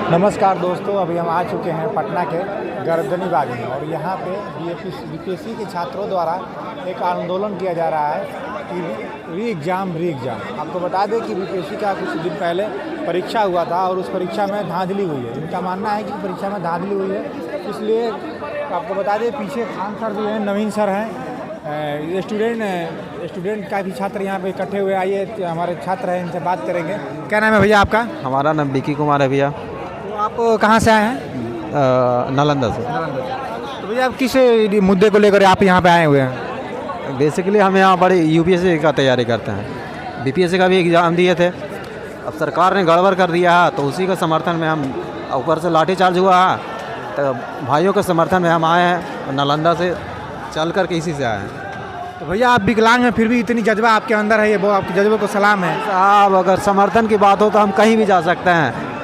नमस्कार दोस्तों, अभी हम आ चुके हैं पटना के गर्दनी बाग में और यहाँ पे बीपीएससी के छात्रों द्वारा एक आंदोलन किया जा रहा है कि री एग्ज़ाम। आपको बता दें कि बीपीएससी का कुछ दिन पहले परीक्षा हुआ था और उस परीक्षा में धांधली हुई है। इनका मानना है कि परीक्षा में धांधली हुई है, इसलिए आपको बता दें पीछे खान सर जो हैं, नवीन सर हैं, ये स्टूडेंट काफ़ी छात्र यहाँ पे इकट्ठे हुए। आइए हमारे छात्र हैं, इनसे बात करेंगे। क्या नाम है भैया आपका? हमारा नाम विकी कुमार है भैया। तो आप कहाँ से आए हैं? नालंदा से। तो भैया आप किस मुद्दे को लेकर आप यहाँ पे आए हुए हैं? बेसिकली हम यहाँ बड़े यूपीएससी का तैयारी करते हैं। बीपीएससी का भी एग्ज़ाम दिए थे, अब सरकार ने गड़बड़ कर दिया है, तो उसी के समर्थन में हम, ऊपर से लाठीचार्ज हुआ है, तो भाइयों के समर्थन में हम आए हैं। नालंदा से चल कर के इसी से आए हैं। तो भैया आप विकलांग हैं, फिर भी इतनी जज्बा आपके अंदर है, ये वो आपके जज्बे को सलाम है। साहब, अगर समर्थन की बात हो तो हम कहीं भी जा सकते हैं।